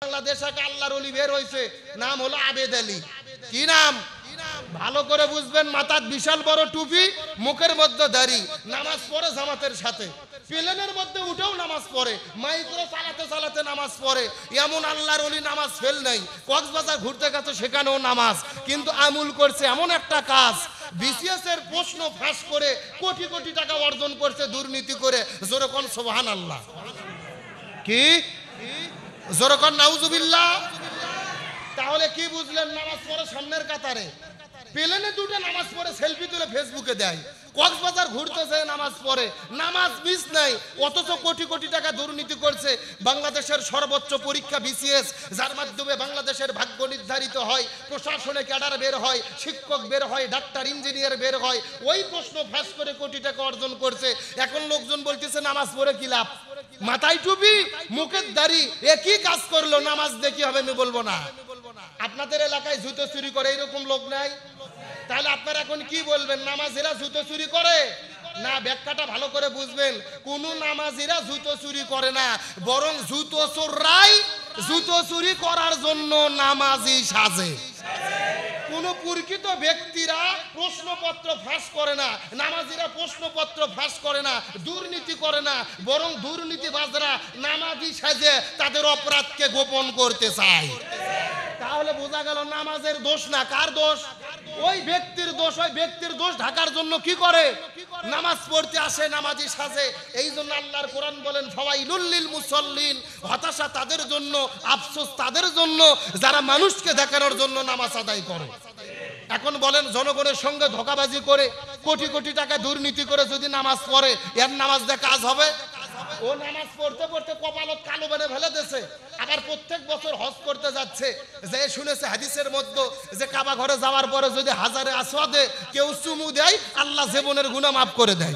বাংলাদেশ থেকে আল্লাহর ওলি বের হয়েছে, নাম হলো আবেদ আলী। কি নাম? ভালো করে বুঝবেন, মাথার বিশাল বড় টুপি, মুখের মধ্যে দাড়ি, নামাজ পড়ে জামাতের সাথে, প্লেনের মধ্যে উঠেও নামাজ পড়ে, মাইক্রো চালাতে চালাতে নামাজ পড়ে। এমন আল্লাহর ওলি নামাজ ফেল নাই। কক্সবাজার ঘুরতে গেছে, সেখানেও নামাজ। কিন্তু আমুল করছে এমন একটা কাজ, বিসিএস এর প্রশ্ন ফাঁস করে কোটি কোটি টাকা অর্জন করছে দুর্নীতি করে। জোরে কোন সুবহানাল্লাহ। কি জোরে কোন নাউজুবিল্লাহ। তাহলে কি বুঝলেন? নামাজ পড়ে সামনের কাতারে, প্লেনে দুটো নামাজ পড়ে সেলফি তুলে ফেসবুকে দেয়, কক্সবাজার ঘুরতে যায় নামাজ পড়ে, নামাজ মিস নাই, অথচ কোটি কোটি টাকা দুর্নীতি করছে। বাংলাদেশের সর্বোচ্চ পরীক্ষা বিসিএস, যার মাধ্যমে বাংলাদেশের ভাগ্য নির্ধারিত হয়, প্রশাসনে ক্যাডার বের হয়, শিক্ষক বের হয়, ডাক্তার ইঞ্জিনিয়ার বের হয়, ওই প্রশ্ন ফাঁস করে কোটি টাকা অর্জন করছে। এখন লোকজন বলতেছে নামাজ পড়ে কি লাভ? মাথায় টুপি, মুখের দাড়ি, একই কাজ করলো, নামাজ দেখি হবে? আমি বলবো না। আপনাদের এলাকায় জুতো চুরি করে এরকম লোক নাই? তাহলে আপনারা এখন কি বলবেন? নামাজিরা জুতো চুরি করে না? ব্যাখ্যাটা ভালো করে বুঝবেন। কোন নামাজিরা জুতো চুরি করে না, বরং জুতো চোররাই জুতো চুরি করার জন্য নামাজি সাজে। কোন প্রকৃত ব্যক্তিরা প্রশ্নপত্র ফাঁস করে না, নামাজিরা প্রশ্নপত্র ফাঁস করে না, দুর্নীতি করে না, বরং দুর্নীতিবাজরা নামাজি সাজে তাদের অপরাধকে গোপন করতে চায়। তাহলে বোঝা গেল নামাজের দোষ না, কার দোষ? ওই ব্যক্তির দোষ। ওই ব্যক্তির দোষ ঢাকার জন্য কি করে? নামাজ পড়তে আসে, নামাজি সাজে। এই জন্য আল্লাহর কোরআন বলেন ফাওয়াইলুল লিল মুসাল্লিন, হতাশা তাদের জন্য, আফসোস তাদের জন্য যারা মানুষকে দেখানোর জন্য নামাজ আদায় করে। এখন বলেন, জনগণের সঙ্গে ধোঁকাবাজি করে কোটি কোটি টাকা দুর্নীতি করে যদি নামাজ পড়ে, এর নামাজ দিয়ে কাজ হবে? ও নামাজ পড়তে পড়তে কপালত কালো বেনে ফেলে দিয়েছে। আবার প্রত্যেক বছর হজ করতে যাচ্ছে, যে শুনেছে হাদিসের মধ্যে যে কাবা ঘরে যাওয়ার পরে যদি হাজারে আসওয়াদে কেউ চুমু দেয়, আল্লাহ জীবনের গুনাহ মাফ করে দেয়।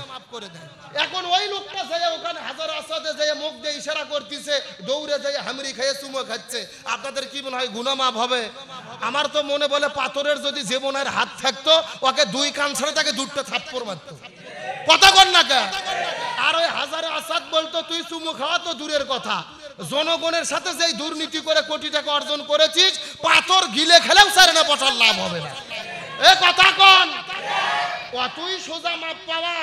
এখন ওই লোকটা যায় ওখানে হাজারে আসওয়াদে যায় মুখ দিয়ে ইশারা করতেছে, দৌড়ে যায় হামরি খেয়ে চুমু খাচ্ছে। আপনাদের কি মনে হয় গুনাহ মাফ হবে? আমার তো মনে বলে পাথরের যদি জীবনের হাত থাকতো, ওকে দুই কান ছাড়া তাকে দুটো থাপ্পড় মারতো। কথা কর না কে? আর ওই হাজারে আসাদ বলতো তুই চুমু খাওয়া তো দূরের কথা, জনগণের সাথে যেই দুর্নীতি করে কোটি টাকা অর্জন করেছিস, পাথর গিলে খেলেও সারে না পচার লাভ হবে না। এ কথা কন, অতই সোজা মাপ পাওয়া।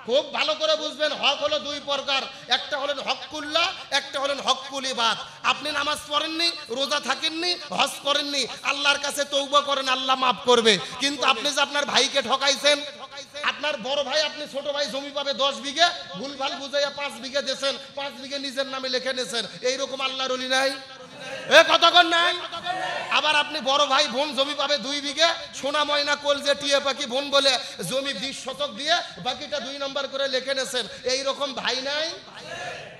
খুব ভালো করে বুঝবেন, হক হলো দুই প্রকার, একটা হলেন হক্কুল্লাহ, একটা হলেন হক্কুল ইবাদ। আপনি নামাজ পড়েননি, রোজা থাকেননি, হজ করেননি, আল্লাহর কাছে তওবা করেন, আল্লাহ মাফ করবে। কিন্তু আপনি যে আপনার ভাইকে ঠকাইছেন, আপনার বড় ভাই, আপনি ছোট ভাই জমি পাবে 10 বিঘে, ভুলভাল বুঝাইয়া 5 বিঘে দিয়েছেন, 5 বিঘে নিজের নামে লিখে নিয়েছেন। এইরকম আল্লাহর ওলি নাই? এ কতক্ষণ নাই? আবার আপনি বড় ভাই বোন জমি পাবে 2 বিঘে, সোনা ময়না কলজে টিয়ে পাখি বোন বলে জমি 20 শতক দিয়ে বাকিটা 2 নম্বর করে লিখে নিয়েছেন। এইরকম ভাই নাই?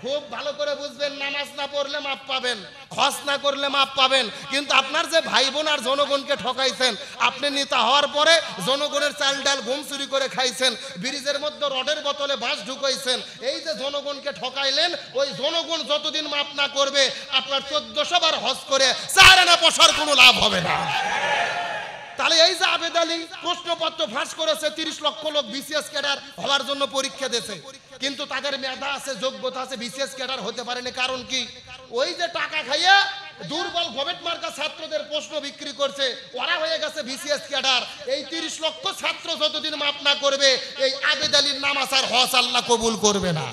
খুব ভালো করে বুঝবেন, নামাজ না পড়লে মাপ পাবেন, হজ না করলে মাপ পাবেন। কিন্তু আপনার যে ভাই বোন আর জনগণকে ঠকাইছেন, আপনি নেতা হওয়ার পরে জনগণের চাল ডাল গম চুরি করে খাইছেন, ব্রিজের মধ্যে রডের বোতলে বাঁশ ঢুকাইছেন, এই যে জনগণকে ঠকাইলেন, ওই জনগণ যতদিন মাপ না করবে, আপনার 1400 বার হজ করে চারে না পয়সার কোনো লাভ হবে না। তাহলে এই যে আবেদ আলী প্রশ্নপত্র ফাঁস করেছে, 30 লক্ষ লোক বিসিএস ক্যাডার হওয়ার জন্য পরীক্ষা দিয়েছে, কিন্তু তাদের মেধা আছে, যোগ্যতা আছে, বিসিএস ক্যাডার হতে পারেনি। কারণ কি? ওই যে টাকা খাইয়া দুর্বল গভর্নমেন্ট মার্কা ছাত্রদের প্রশ্ন বিক্রি করছে, ওরা হয়ে গেছে বিসিএস ক্যাডার। এই 30 লক্ষ ছাত্র যতদিন মাপ না করবে, এই আবেদ আলীর নামাজ আর হজ আল্লাহ কবুল করবে না।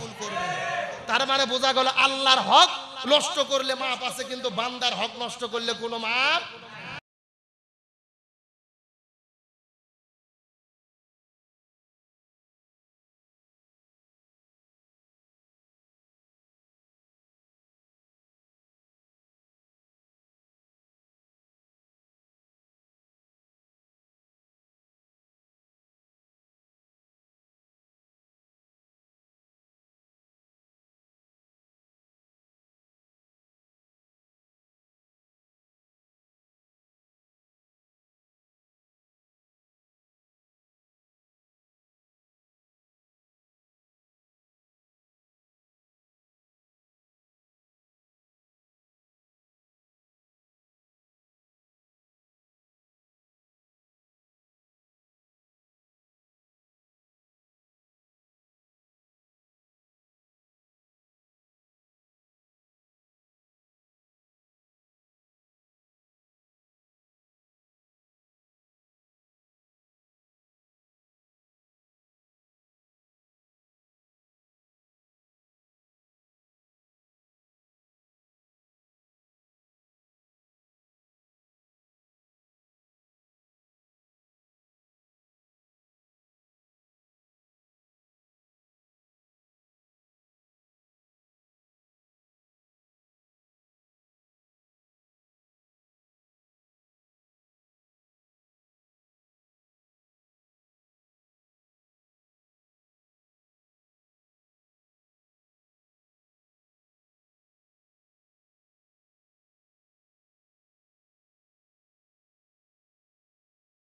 তার মানে বোঝা গেল, আল্লাহর হক নষ্ট করলে মাপ আছে, কিন্তু বান্দার হক নষ্ট করলে কোনো মাপ